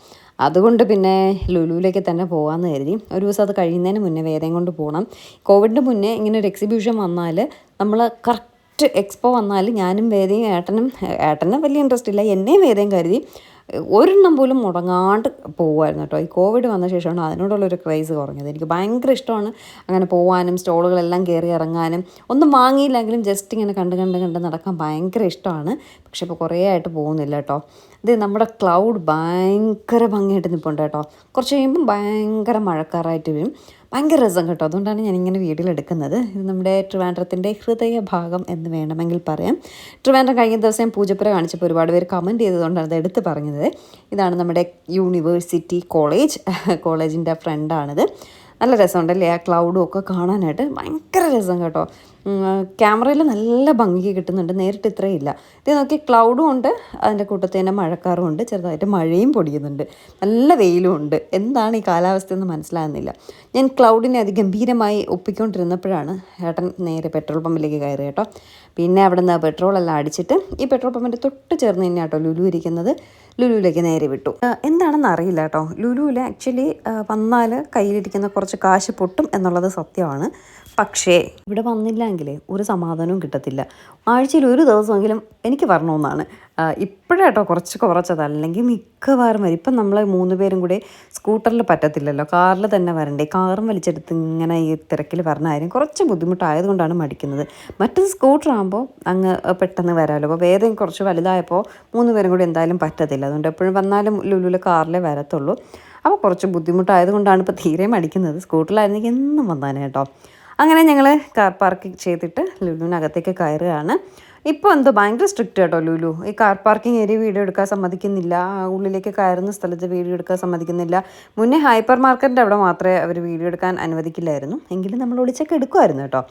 അതുകൊണ്ട് പിന്നെ ലുലുവിലേക്ക് തന്നെ പോകാമെന്ന് കരുതി. ഒരു ദിവസം അത് കഴിയുന്നതിന് മുന്നേ വേദയും കൊണ്ട് പോകണം. കോവിഡിന് മുന്നേ ഇങ്ങനെ ഒരു എക്സിബിഷൻ വന്നാൽ നമ്മൾ കറക്റ്റ് എക്സ്പോ വന്നാൽ ഞാനും വേദയും ഏട്ടന് വലിയ ഇൻട്രസ്റ്റ് ഇല്ല, എന്നെയും വേദയും കരുതി ഒരെണ്ണം പോലും മുടങ്ങാണ്ട് പോകുമായിരുന്നു കേട്ടോ. ഈ കോവിഡ് വന്ന ശേഷമാണ് അതിനോടുള്ളൊരു ക്രൈസ് കുറഞ്ഞത്. എനിക്ക് ഭയങ്കര ഇഷ്ടമാണ് അങ്ങനെ പോകാനും സ്റ്റോളുകളെല്ലാം കയറി ഇറങ്ങാനും. ഒന്നും വാങ്ങിയില്ലെങ്കിലും ജസ്റ്റ് ഇങ്ങനെ കണ്ട് നടക്കാൻ ഭയങ്കര ഇഷ്ടമാണ്. പക്ഷെ ഇപ്പോൾ കുറേ ആയിട്ട് പോകുന്നില്ല കേട്ടോ. ഇത് നമ്മുടെ ക്ലൗഡ് ഭയങ്കര ഭംഗിയായിട്ട് നിൽപ്പുണ്ട് കേട്ടോ. കുറച്ച് കഴിയുമ്പം ഭയങ്കര മഴക്കാറായിട്ട് വരും. ഭയങ്കര രസം കേട്ടോ. അതുകൊണ്ടാണ് ഞാനിങ്ങനെ വീഡിയോ എടുക്കുന്നത്. ഇത് നമ്മുടെ ട്രിവാൻഡ്രത്തിൻ്റെ ഹൃദയഭാഗം എന്ന് വേണമെങ്കിൽ പറയാം. ട്രിവാൻഡ്രം കഴിഞ്ഞ ദിവസം ഞാൻ പൂജപ്പുര കാണിച്ചപ്പോൾ ഒരുപാട് പേര് കമൻറ്റ് ചെയ്തതുകൊണ്ടാണ് അത് എടുത്ത് പറഞ്ഞത്. ഇതാണ് നമ്മുടെ യൂണിവേഴ്സിറ്റി കോളേജിൻ്റെ ഫ്രണ്ടാണിത്. നല്ല രസമുണ്ടല്ലേ ആ ക്ലൗഡും ഒക്കെ കാണാനായിട്ട്. ഭയങ്കര രസം കേട്ടോ. ക്യാമറയിൽ നല്ല ഭംഗി കിട്ടുന്നുണ്ട്, നേരിട്ട് ഇത്രയില്ല. ഇത് നോക്കി, ക്ലൗഡും ഉണ്ട്, അതിൻ്റെ കൂട്ടത്തിൽ തന്നെ മഴക്കാറും ഉണ്ട്, ചെറുതായിട്ട് മഴയും പൊടിയുന്നുണ്ട്, നല്ല വെയിലും ഉണ്ട്. എന്താണ് ഈ കാലാവസ്ഥ എന്ന് മനസ്സിലാകുന്നില്ല. ഞാൻ ക്ലൗഡിനെ അതിഗംഭീരമായി ഒപ്പിക്കൊണ്ടിരുന്നപ്പോഴാണ് ഏട്ടൻ നേരെ പെട്രോൾ പമ്പിലേക്ക് കയറി കേട്ടോ. പിന്നെ അവിടെ നിന്ന് പെട്രോളെല്ലാം അടിച്ചിട്ട് ഈ പെട്രോൾ പമ്പിൻ്റെ തൊട്ട് ചേർന്ന് തന്നെ കേട്ടോ ലുലു ഇരിക്കുന്നത്. ലുലുവിലേക്ക് നേരെ വിട്ടു. എന്താണെന്ന് അറിയില്ല കേട്ടോ. ലുലുവിൽ ആക്ച്വലി വന്നാൽ കയ്യിലിരിക്കുന്ന കുറച്ച് കാശ് പൊട്ടും എന്നുള്ളത് സത്യമാണ്. പക്ഷേ ഇവിടെ വന്നില്ലെങ്കിൽ ഒരു സമാധാനവും കിട്ടത്തില്ല. ആഴ്ചയിൽ ഒരു ദിവസമെങ്കിലും എനിക്ക് വരണമെന്നാണ്. ഇപ്പോഴാട്ടോ കുറച്ചത്, അല്ലെങ്കിൽ മിക്കവാറും വരും. ഇപ്പം നമ്മൾ 3 പേരും കൂടി സ്കൂട്ടറിൽ പറ്റത്തില്ലല്ലോ, കാറിൽ തന്നെ വരണ്ടേ. കാറും വലിച്ചെടുത്ത് ഇങ്ങനെ ഈ തിരക്കിൽ വരണ കാര്യം കുറച്ച് ബുദ്ധിമുട്ടായതുകൊണ്ടാണ് മടിക്കുന്നത്. മറ്റത് സ്കൂട്ടറാകുമ്പോൾ അങ്ങ് പെട്ടെന്ന് വരാമല്ലോ. അപ്പോൾ വേദം കുറച്ച് വലുതായപ്പോൾ 3 പേരും കൂടി എന്തായാലും പറ്റത്തില്ല. അതുകൊണ്ട് എപ്പോഴും വന്നാലും ലുലുവിൽ കാറിലേ വരത്തുള്ളൂ. അപ്പോൾ കുറച്ച് ബുദ്ധിമുട്ടായതുകൊണ്ടാണ് ഇപ്പോൾ തീരെ മടിക്കുന്നത്. സ്കൂട്ടറിലായിരുന്നെങ്കിൽ എന്നും വന്നാനേ കേട്ടോ. അങ്ങനെ ഞങ്ങൾ കാർ പാർക്ക് ചെയ്തിട്ട് ലുലുവിനകത്തേക്ക് കയറുകയാണ്. ഇപ്പോൾ എന്തോ ഭയങ്കര സ്ട്രിക്റ്റ് കേട്ടോ ലുലു. ഈ കാർ പാർക്കിംഗ് ഏരിയ വീഡിയോ എടുക്കാൻ സമ്മതിക്കുന്നില്ല, ഉള്ളിലേക്ക് കയറുന്ന സ്ഥലത്ത് വീഡിയോ എടുക്കാൻ സമ്മതിക്കുന്നില്ല. മുന്നേ ഹൈപ്പർ മാർക്കറ്റിൻ്റെ അവിടെ മാത്രമേ അവർ വീഡിയോ എടുക്കാൻ അനുവദിക്കില്ലായിരുന്നു, എങ്കിലും നമ്മൾ ഒളിച്ചൊക്കെ എടുക്കുമായിരുന്നു കേട്ടോ.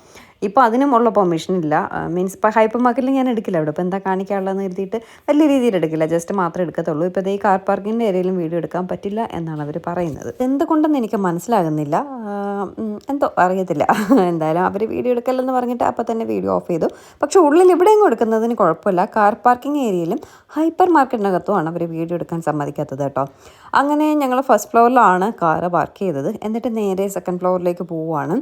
ഇപ്പോൾ അതിനുമുള്ള പെർമിഷൻ ഇല്ല. മീൻസ് ഇപ്പോൾ ഹൈപ്പർ മാർക്കറ്റിൽ ഞാൻ എടുക്കില്ല. അവിടെ ഇപ്പോൾ എന്താ കാണിക്കാനുള്ളതെന്ന് കരുതിയിട്ട് വലിയ രീതിയിൽ എടുക്കില്ല, ജസ്റ്റ് മാത്രമേ എടുക്കത്തുള്ളൂ. ഇപ്പോൾ ഈ കാർ പാർക്കിങ്ങിൻ്റെ ഏരിയയിലും വീഡിയോ എടുക്കാൻ പറ്റില്ല എന്നാണ് അവർ പറയുന്നത്. എന്തുകൊണ്ടെന്ന് എനിക്ക് മനസ്സിലാകുന്നില്ല, എന്തോ അറിയത്തില്ല. എന്തായാലും അവർ വീഡിയോ എടുക്കലെന്ന് പറഞ്ഞിട്ട് അപ്പോൾ തന്നെ വീഡിയോ ഓഫ് ചെയ്തു. പക്ഷേ ഉള്ളിൽ എവിടെയും എടുക്കുന്നതിന് കുഴപ്പമില്ല, കാർ പാർക്കിംഗ് ഏരിയയിലും ഹൈപ്പർ മാർക്കറ്റിനകത്തുമാണ് അവർ വീഡിയോ എടുക്കാൻ സമ്മതിക്കാത്തത് കേട്ടോ. അങ്ങനെ ഞങ്ങൾ ഫസ്റ്റ് ഫ്ലോറിലാണ് കാറ് പാർക്ക് ചെയ്തത്. എന്നിട്ട് നേരെ സെക്കൻഡ് ഫ്ലോറിലേക്ക് പോവുകയാണ്.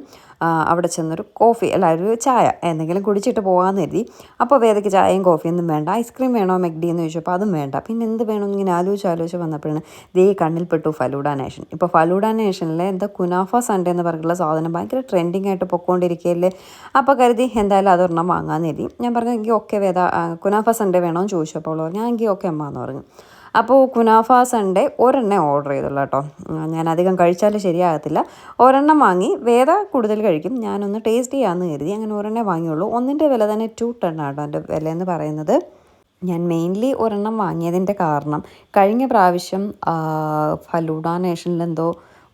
അവിടെ ചെന്നൊരു കോഫി അല്ല ഒരു ചായ എന്തെങ്കിലും കുടിച്ചിട്ട് പോകാമെന്ന് കരുതി. അപ്പോൾ വേദയ്ക്ക് ചായയും കോഫിയൊന്നും വേണ്ട, ഐസ്ക്രീം വേണോ മെഗ്ഡി എന്ന് ചോദിച്ചപ്പോൾ അതും വേണ്ട. പിന്നെ എന്ത് വേണമെന്ന് ഇങ്ങനെ ആലോചിച്ച് വന്നപ്പോഴാണ് ദേ കണ്ണിൽപ്പെട്ടു ഫലൂഡ നേഷൻ. ഇപ്പോൾ ഫലൂഡ നേഷനിലെ എന്താ കുനാഫ സൺഡേ എന്ന് പറഞ്ഞിട്ടുള്ള സാധനം ഭയങ്കര ട്രെൻഡിങ് ആയിട്ട് പൊയ്ക്കൊണ്ടിരിക്കുകയല്ലേ. അപ്പോൾ കരുതി എന്തായാലും അതൊരെണ്ണം വാങ്ങാമെന്ന് കരുതി. ഞാൻ പറഞ്ഞു എങ്കിൽ ഓക്കെ വേദ കുനാഫ സൺഡേ വേണമെന്ന് ചോദിച്ചപ്പോൾ ഞാൻ എങ്കിൽ ഓക്കെ അമ്മ എന്ന് പറഞ്ഞു. അപ്പോൾ കുനാഫ സൺഡേ ഒരെണ്ണം ഓർഡർ ചെയ്തുള്ളൂ കേട്ടോ. ഞാൻ അധികം കഴിച്ചാൽ ശരിയാകത്തില്ല. ഒരെണ്ണം വാങ്ങി, വേദ കൂടുതൽ കഴിക്കും, ഞാനൊന്ന് ടേസ്റ്റ് ചെയ്യാമെന്ന് കരുതി. അങ്ങനെ ഒരെണ്ണം വാങ്ങിയുള്ളൂ. ഒന്നിൻ്റെ വില തന്നെ 210 കേട്ടോ എൻ്റെ വിലയെന്ന് പറയുന്നത്. ഞാൻ മെയിൻലി ഒരെണ്ണം വാങ്ങിയതിൻ്റെ കാരണം കഴിഞ്ഞ പ്രാവശ്യം ഫലൂഡ നേഷനിലെന്തോ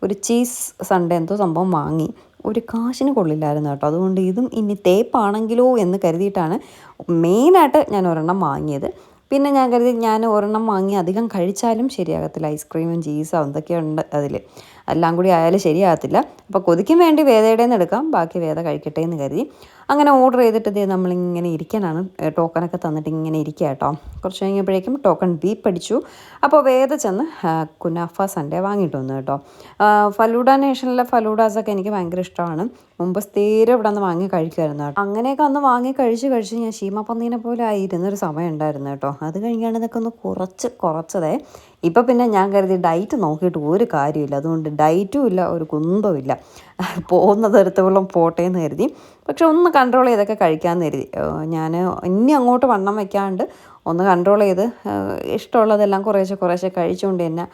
ഒരു ചീസ് സൺഡേ എന്തോ സംഭവം വാങ്ങി, ഒരു കാശിന് കൊള്ളില്ലായിരുന്നു കേട്ടോ. അതുകൊണ്ട് ഇതും ഇനി തേപ്പാണെങ്കിലോ എന്ന് കരുതിയിട്ടാണ് മെയിനായിട്ട് ഞാൻ ഒരെണ്ണം വാങ്ങിയത്. പിന്നെ ഞാൻ കരുതി ഞാൻ ഒരെണ്ണം വാങ്ങി അധികം കഴിച്ചാലും ശരിയാകത്തില്ല, ഐസ്ക്രീമും ചീസോ എന്തൊക്കെയുണ്ട് അതിൽ, എല്ലാം കൂടി ആയാലും ശരിയാകത്തില്ല. അപ്പോൾ കൊതിക്കും വേണ്ടി വേദയുടെ നിന്ന് എടുക്കാം, ബാക്കി വേദ കഴിക്കട്ടെ എന്ന് കരുതി. അങ്ങനെ ഓർഡർ ചെയ്തിട്ട് നമ്മളിങ്ങനെ ഇരിക്കാനാണ്, ടോക്കനൊക്കെ തന്നിട്ട് ഇങ്ങനെ ഇരിക്കുക കേട്ടോ. കുറച്ച് കഴിഞ്ഞപ്പോഴേക്കും ടോക്കൺ ബീപ്പ് അടിച്ചു. അപ്പോൾ വേദ ചെന്ന് കുനാഫ സൺഡേ വാങ്ങിയിട്ട് വന്നു കേട്ടോ. ഫലൂഡ നേഷനിലെ ഫലൂഡാസൊക്കെ എനിക്ക് ഭയങ്കര ഇഷ്ടമാണ്. മുമ്പ് സ്ഥിരം ഇവിടെ നിന്ന് വാങ്ങി കഴിക്കുമായിരുന്നു കേട്ടോ. അങ്ങനെയൊക്കെ അന്ന് വാങ്ങി കഴിച്ച് ഞാൻ ശീമപ്പന്നീനെ പോലെ ആയിരുന്നൊരു സമയം ഉണ്ടായിരുന്നു കേട്ടോ. അത് കഴിഞ്ഞാണ് ഇതൊക്കെ ഒന്ന് കുറച്ചതേ. ഇപ്പം പിന്നെ ഞാൻ കരുതി ഡയറ്റ് നോക്കിയിട്ട് ഒരു കാര്യമില്ല, അതുകൊണ്ട് ഡയറ്റും ഇല്ല ഒരു കുന്തവും ഇല്ല, പോകുന്ന തരത്തോളം പോട്ടെ എന്ന് കരുതി. പക്ഷെ ഒന്ന് കൺട്രോൾ ചെയ്തൊക്കെ കഴിക്കാമെന്ന് കരുതി. ഞാൻ ഇനി അങ്ങോട്ട് വണ്ണം വയ്ക്കാണ്ട് ഒന്ന് കൺട്രോൾ ചെയ്ത് ഇഷ്ടമുള്ളതെല്ലാം കുറേശ്ശെ കഴിച്ചുകൊണ്ട് തന്നെ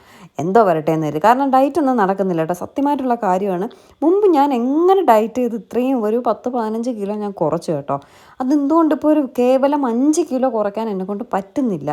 എന്തോ വരട്ടെ എന്ന് കരുതി. കാരണം ഡയറ്റ് ഒന്നും നടക്കുന്നില്ല കേട്ടോ, സത്യമായിട്ടുള്ള കാര്യമാണ്. മുമ്പ് ഞാൻ എങ്ങനെ ഡയറ്റ് ചെയ്ത് ഇത്രയും ഒരു 10-15 കിലോ ഞാൻ കുറച്ചു കേട്ടോ. അതെന്തുകൊണ്ട് ഇപ്പോൾ ഒരു കേവലം 5 കിലോ കുറയ്ക്കാൻ എന്നെക്കൊണ്ട് പറ്റുന്നില്ല.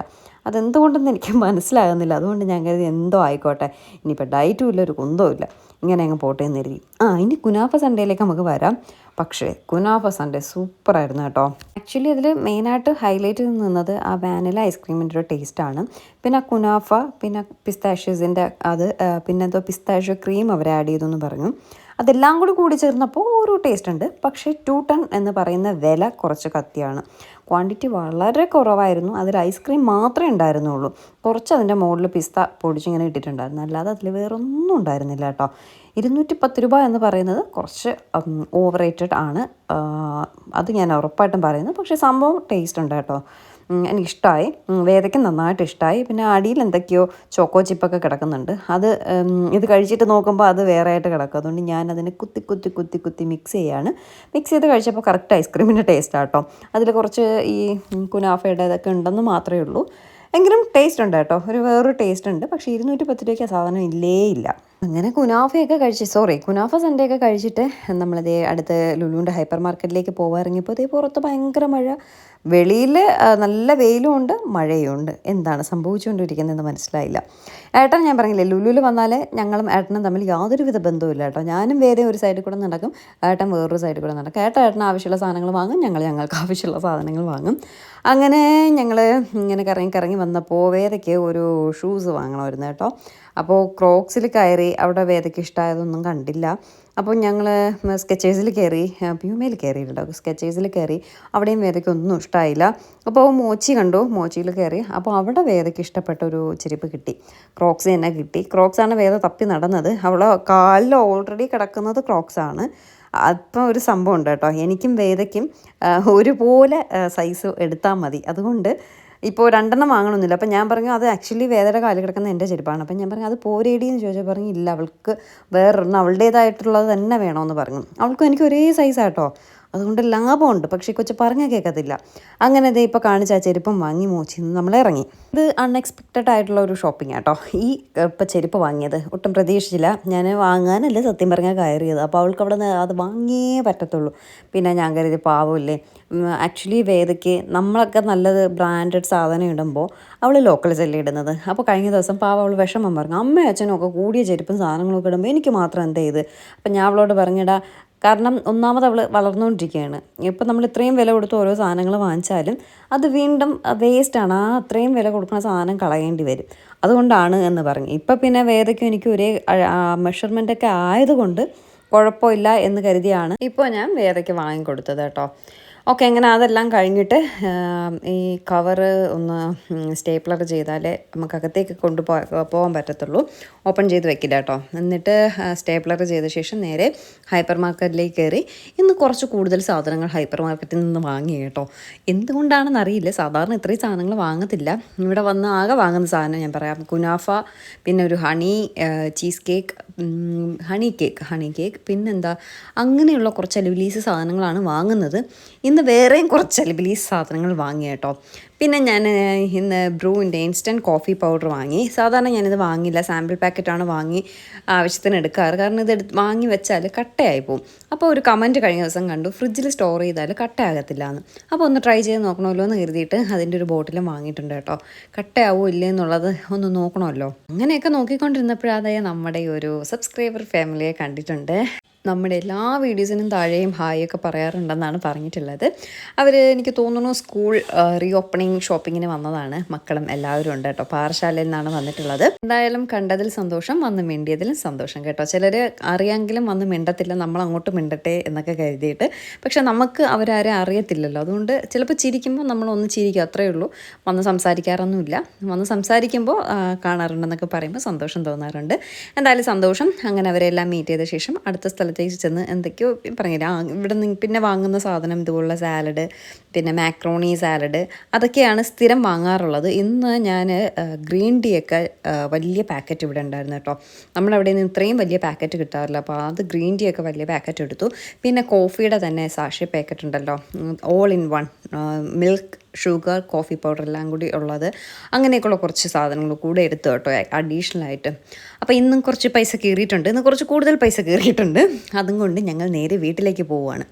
അതെന്തുകൊണ്ടെന്ന് എനിക്ക് മനസ്സിലാകുന്നില്ല. അതുകൊണ്ട് ഞാൻ കരുതി എന്തോ ആയിക്കോട്ടെ, ഇനിയിപ്പോൾ ഡയറ്റും ഇല്ല ഒരു കുന്തവും ഇല്ല, ഇങ്ങനെ അങ്ങ് പോട്ടെ എന്ന് കരുതി. ഇനി കുനാഫ സൺഡേയിലേക്ക് നമുക്ക് വരാം. പക്ഷേ കുനാഫ സൺഡേ സൂപ്പറായിരുന്നു കേട്ടോ. ആക്ച്വലി അതിൽ മെയിനായിട്ട് ഹൈലൈറ്റ് നിന്നത് ആ വാനില ഐസ്ക്രീമിൻ്റെ ഒരു ടേസ്റ്റാണ്. പിന്നെ കുനാഫ, പിന്നെ പിസ്താഷ്യൂസിൻ്റെ അത്, പിന്നെ എന്തോ പിസ്താഷ്യോ ക്രീം അവർ ആഡ് ചെയ്തു എന്ന് പറഞ്ഞു. അതെല്ലാം കൂടി ചേർന്നപ്പോൾ ഒരു ടേസ്റ്റ് ഉണ്ട്. പക്ഷേ 210 എന്ന് പറയുന്ന വില കുറച്ച് കത്തിയാണ്. ക്വാണ്ടിറ്റി വളരെ കുറവായിരുന്നു. അതിൽ ഐസ്ക്രീം മാത്രമേ ഉണ്ടായിരുന്നുള്ളൂ. കുറച്ച് അതിൻ്റെ മുകളിൽ പിസ്ത പൊടിച്ചിങ്ങനെ ഇട്ടിട്ടുണ്ടായിരുന്നു, അല്ലാതെ അതിൽ വേറൊന്നും ഉണ്ടായിരുന്നില്ല കേട്ടോ. 210 രൂപ എന്ന് പറയുന്നത് കുറച്ച് ഓവർ റേറ്റഡ് ആണ്, അത് ഞാൻ ഉറപ്പായിട്ടും പറയുന്നു. പക്ഷേ സംഭവം ടേസ്റ്റ് ഉണ്ട് കേട്ടോ, എനിക്കിഷ്ടമായി. വേദയ്ക്ക് നന്നായിട്ട് ഇഷ്ടമായി. പിന്നെ അടിയിൽ എന്തൊക്കെയോ ചോക്കോ ചിപ്പൊക്കെ കിടക്കുന്നുണ്ട്. അത് ഇത് കഴിച്ചിട്ട് നോക്കുമ്പോൾ അത് വേറെ ആയിട്ട് കിടക്കും. അതുകൊണ്ട് ഞാനതിനെ കുത്തി മിക്സ് ചെയ്യാണ്. മിക്സ് ചെയ്ത് കഴിച്ചപ്പോൾ കറക്റ്റ് ഐസ്ക്രീമിൻ്റെ ടേസ്റ്റാണ് കേട്ടോ. അതിൽ കുറച്ച് ഈ കുനാഫയുടെ ഇതൊക്കെ ഉണ്ടെന്ന് മാത്രമേ ഉള്ളൂ. എങ്കിലും ടേസ്റ്റ് ഉണ്ട് കേട്ടോ, വേറൊരു ടേസ്റ്റ് ഉണ്ട്. പക്ഷേ 210 രൂപയ്ക്ക് ആ സാധനം ഇല്ല. അങ്ങനെ കുനാഫ സൺഡേ ഒക്കെ കഴിച്ചിട്ട് നമ്മളിതേ അടുത്ത് ലുലുവിൻ്റെ ഹൈപ്പർ മാർക്കറ്റിലേക്ക് ഇറങ്ങിയപ്പോൾ ഇതേ പുറത്ത് ഭയങ്കര മഴ, വെളിയിൽ നല്ല വെയിലും ഉണ്ട് മഴയും ഉണ്ട്. എന്താണ് സംഭവിച്ചുകൊണ്ടിരിക്കുന്നതെന്ന് മനസ്സിലായില്ല. ഏട്ടൻ ഞാൻ പറഞ്ഞില്ലേ, ലുലുവിൽ വന്നാൽ ഞങ്ങളും ഏട്ടനും തമ്മിൽ യാതൊരുവിധ ബന്ധവുമില്ല കേട്ടോ. ഞാനും വേറെ ഒരു സൈഡിൽ കൂടെ നടക്കും, ഏട്ടൻ വേറൊരു സൈഡിൽ കൂടെ നടക്കും. ഏട്ടന് ആവശ്യമുള്ള സാധനങ്ങൾ വാങ്ങും, ഞങ്ങൾക്ക് ആവശ്യമുള്ള സാധനങ്ങൾ വാങ്ങും. അങ്ങനെ ഞങ്ങൾ ഇങ്ങനെ കറങ്ങി വന്നപ്പോൾ വേദയ്ക്ക് ഒരു ഷൂസ് വാങ്ങണമായിരുന്നു കേട്ടോ. അപ്പോൾ ക്രോക്സിൽ കയറി, അവിടെ വേദയ്ക്ക് ഇഷ്ടമായതൊന്നും കണ്ടില്ല. അപ്പോൾ ഞങ്ങൾ സ്കെച്ചേഴ്സിൽ കയറി, പ്യൂമയിൽ കയറിയിട്ടോ, സ്കെച്ചേഴ്സിൽ കയറി, അവിടെയും വേദയ്ക്ക് ഒന്നും ഇഷ്ടമായില്ല. അപ്പോൾ മോച്ചി കണ്ടു, മോച്ചിയിൽ കയറി. അപ്പോൾ അവിടെ വേദയ്ക്ക് ഇഷ്ടപ്പെട്ട ഒരു ചെരുപ്പ് കിട്ടി, ക്രോക്സ് തന്നെ കിട്ടി. ക്രോക്സാണ് വേദ തപ്പി നടന്നത്. അവളെ കാലിൽ ഓൾറെഡി കിടക്കുന്നത് ക്രോക്സാണ്. അപ്പം ഒരു സംഭവം ഉണ്ട് കേട്ടോ, എനിക്കും വേദയ്ക്കും ഒരുപോലെ സൈസ് എടുത്താൽ മതി. അതുകൊണ്ട് ഇപ്പോൾ 2 വാങ്ങണമെന്നില്ല. അപ്പം ഞാൻ പറഞ്ഞു അത് ആക്ച്വലി വേദയുടെ കാലിൽ കിടക്കുന്ന എൻ്റെ ചെരുപ്പാണ്. അപ്പം ഞാൻ പറഞ്ഞു അത് പോരേടി എന്ന് ചോദിച്ചാൽ പറഞ്ഞു ഇല്ല, അവൾക്ക് വേറൊരെണ്ണം അവളുടേതായിട്ടുള്ളത് തന്നെ വേണമെന്ന് പറഞ്ഞു. അവൾക്കും എനിക്ക് ഒരേ സൈസാട്ടോ, അതുകൊണ്ട് ലാഭമുണ്ട്. പക്ഷേ കൊച്ചു പറഞ്ഞാൽ കേൾക്കത്തില്ല. അങ്ങനെ ദേ ഇപ്പോൾ കാണിച്ച ആ ചെരുപ്പം വാങ്ങി മോച്ചിന്ന് നമ്മൾ ഇറങ്ങി. ഇത് അൺഎക്സ്പെക്റ്റഡ് ആയിട്ടുള്ള ഒരു ഷോപ്പിംഗ് ആട്ടോ. ഇപ്പോൾ ചെരുപ്പ് വാങ്ങിയത് ഒട്ടും പ്രതീക്ഷിച്ചില്ല. ഞാൻ വാങ്ങാനല്ല സത്യം പറഞ്ഞാൽ കയറിയത്. അപ്പോൾ അവൾക്ക് അവിടെ നിന്ന് അത് വാങ്ങിയേ പറ്റത്തുള്ളൂ. പിന്നെ ഞാൻ കരുതി പാവമില്ലേ, ആക്ച്വലി വേദയ്ക്ക് നമ്മളൊക്കെ നല്ലത് ബ്രാൻഡഡ് സാധനം ഇടുമ്പോൾ അവൾ ലോക്കൽ ചെല്ലി ഇടുന്നത്. അപ്പോൾ കഴിഞ്ഞ ദിവസം പാവം അവൾ വിഷമം പറഞ്ഞു, അമ്മയും അച്ഛനും ഒക്കെ കൂടിയ ചെരുപ്പും സാധനങ്ങളൊക്കെ ഇടുമ്പോൾ എനിക്ക് മാത്രം എന്ത് ചെയ്ത്. അപ്പം ഞാൻ അവളോട് പറഞ്ഞിടാ, കാരണം ഒന്നാമത് അവൾ വളർന്നുകൊണ്ടിരിക്കുകയാണ്. ഇപ്പം നമ്മൾ ഇത്രയും വില കൊടുത്ത് ഓരോ സാധനങ്ങൾ വാങ്ങിച്ചാലും അത് വീണ്ടും വേസ്റ്റാണ്. ആ അത്രയും വില കൊടുക്കുന്ന സാധനം കളയേണ്ടി വരും. അതുകൊണ്ടാണ് എന്ന് പറഞ്ഞു. ഇപ്പം പിന്നെ വേദയ്ക്കും എനിക്ക് ഒരേ മെഷർമെൻറ്റൊക്കെ ആയതുകൊണ്ട് കുഴപ്പമില്ല എന്ന് കരുതിയാണ് ഇപ്പോൾ ഞാൻ വേദയ്ക്ക് വാങ്ങിക്കൊടുത്തത് കേട്ടോ. ഓക്കെ, അങ്ങനെ അതെല്ലാം കഴിഞ്ഞിട്ട് ഈ കവറ് ഒന്ന് സ്റ്റേപ്ലർ ചെയ്താലേ നമുക്ക് അകത്തേക്ക് പോകാൻ പറ്റത്തുള്ളൂ. ഓപ്പൺ ചെയ്ത് വെക്കില്ല കേട്ടോ. എന്നിട്ട് സ്റ്റേപ്ലർ ചെയ്ത ശേഷം നേരെ ഹൈപ്പർ മാർക്കറ്റിലേക്ക് കയറി. ഇന്ന് കുറച്ച് കൂടുതൽ സാധനങ്ങൾ ഹൈപ്പർ മാർക്കറ്റിൽ നിന്ന് വാങ്ങി കേട്ടോ. എന്തുകൊണ്ടാണെന്ന് അറിയില്ല, സാധാരണ ഇത്രയും സാധനങ്ങൾ വാങ്ങത്തില്ല. ഇവിടെ വന്ന് ആകെ വാങ്ങുന്ന സാധനം ഞാൻ പറയാം, കുനാഫ, പിന്നെ ഒരു ചീസ് കേക്ക്, ഹണി കേക്ക്, പിന്നെന്താ അങ്ങനെയുള്ള കുറച്ച് അലുവലീസ് സാധനങ്ങളാണ് വാങ്ങുന്നത്. ഇന്ന് വേറെയും കുറച്ച് അലുവലീസ് സാധനങ്ങൾ വാങ്ങി കേട്ടോ. പിന്നെ ഞാൻ ഇന്ന് ബ്രൂവിൻ്റെ ഇൻസ്റ്റൻറ്റ് കോഫി പൗഡർ വാങ്ങി. സാധാരണ ഞാനിത് വാങ്ങില്ല, സാമ്പിൾ പാക്കറ്റാണ് വാങ്ങി ആവശ്യത്തിന് എടുക്കാറ്. കാരണം ഇത് വാങ്ങി വെച്ചാൽ കട്ടയായി പോകും. അപ്പോൾ ഒരു കമൻറ്റ് കഴിഞ്ഞ ദിവസം കണ്ടു, ഫ്രിഡ്ജിൽ സ്റ്റോർ ചെയ്താൽ കട്ടയാകത്തില്ല എന്ന്. അപ്പോൾ ഒന്ന് ട്രൈ ചെയ്ത് നോക്കണമല്ലോ എന്ന് കരുതിയിട്ട് അതിൻ്റെ ഒരു ബോട്ടിലും വാങ്ങിയിട്ടുണ്ട് കേട്ടോ. കട്ടയാവോ ഇല്ലേ എന്നുള്ളത് ഒന്ന് നോക്കണമല്ലോ. അങ്ങനെയൊക്കെ നോക്കിക്കൊണ്ടിരുന്നപ്പോഴാതെ നമ്മുടെ ഒരു സബ്സ്ക്രൈബർ ഫാമിലിയെ കണ്ടിട്ടുണ്ട്. നമ്മുടെ എല്ലാ വീഡിയോസിനും താഴെയും ഹായൊക്കെ പറയാറുണ്ടെന്നാണ് പറഞ്ഞിട്ടുള്ളത്. അവർ എനിക്ക് തോന്നുന്നു സ്കൂൾ റീ ഓപ്പണിംഗ് ഷോപ്പിങ്ങിന് വന്നതാണ്. മക്കളും എല്ലാവരും ഉണ്ട് കേട്ടോ. പാറശാലയിൽ നിന്നാണ് വന്നിട്ടുള്ളത്. എന്തായാലും കണ്ടതിൽ സന്തോഷം, വന്ന് മിണ്ടിയതിലും സന്തോഷം കേട്ടോ. ചിലർ അറിയാമെങ്കിലും വന്ന് മിണ്ടത്തില്ല, നമ്മൾ അങ്ങോട്ട് മിണ്ടട്ടെ എന്നൊക്കെ കരുതിയിട്ട്. പക്ഷെ നമുക്ക് അവരാരും അറിയത്തില്ലല്ലോ, അതുകൊണ്ട് ചിലപ്പോൾ ചിരിക്കുമ്പോൾ നമ്മളൊന്ന് ചിരിക്കും, അത്രയേ ഉള്ളൂ. വന്ന് സംസാരിക്കാറൊന്നുമില്ല. വന്ന് സംസാരിക്കുമ്പോൾ കാണാറുണ്ടെന്നൊക്കെ പറയുമ്പോൾ സന്തോഷം തോന്നാറുണ്ട്. എന്തായാലും സന്തോഷം. അങ്ങനെ അവരെല്ലാം മീറ്റ് ചെയ്ത ശേഷം അടുത്ത സ്ഥലത്തേക്ക് ചെന്ന് എന്തൊക്കെയോ പറഞ്ഞില്ല. ഇവിടെ നിന്ന് പിന്നെ വാങ്ങുന്ന സാധനം ഇതുപോലുള്ള സാലഡ്, പിന്നെ മാക്രോണി സാലഡ്, അതൊക്കെയാണ് സ്ഥിരം വാങ്ങാറുള്ളത്. ഇന്ന് ഞാൻ ഗ്രീൻ ടീ ഒക്കെ വലിയ പാക്കറ്റ് ഇവിടെ ഉണ്ടായിരുന്നു കേട്ടോ. നമ്മളവിടെ നിന്ന് ഇത്രയും വലിയ പാക്കറ്റ് കിട്ടാറില്ല. അപ്പോൾ അത് ഗ്രീൻ ടീ ഒക്കെ വലിയ പാക്കറ്റ് എടുത്തു. പിന്നെ കോഫിയുടെ തന്നെ സാഷെ പാക്കറ്റ് ഉണ്ടല്ലോ, all in one, milk, sugar, coffee powder എല്ലാം കൂടി ഉള്ളത്, അങ്ങനെയൊക്കെയുള്ള കുറച്ച് സാധനങ്ങൾ കൂടെ എടുത്തു കേട്ടോ അഡീഷണലായിട്ട്. അപ്പോൾ ഇന്നും കുറച്ച് പൈസ കയറിയിട്ടുണ്ട്, ഇന്ന് കുറച്ച് കൂടുതൽ പൈസ കയറിയിട്ടുണ്ട്. അതും കൊണ്ട് ഞങ്ങൾ നേരെ വീട്ടിലേക്ക് പോവുകയാണ്.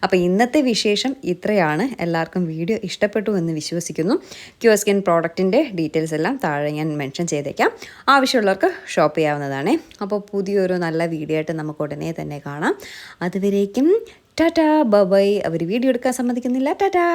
അപ്പോൾ ഇന്നത്തെ വിശേഷം ഇത്രയാണ്. എല്ലാവർക്കും വീഡിയോ ഇഷ്ടപ്പെട്ടു എന്ന് വിശ്വസിക്കുന്നു. ക്യൂസ്കിൻ പ്രോഡക്റ്റിൻ്റെ ഡീറ്റെയിൽസ് എല്ലാം താഴെ ഞാൻ മെൻഷൻ ചെയ്തേക്കാം. ആവശ്യമുള്ളവർക്ക് ഷോപ്പ് ചെയ്യാവുന്നതാണ്. അപ്പോൾ പുതിയൊരു നല്ല വീഡിയോ ആയിട്ട് നമുക്ക് ഉടനെ തന്നെ കാണാം. അതുവരേക്കും ടാറ്റാ ബൈ. അവർ വീഡിയോ എടുക്കാൻ സമ്മതിക്കുന്നില്ല. ടാറ്റാ.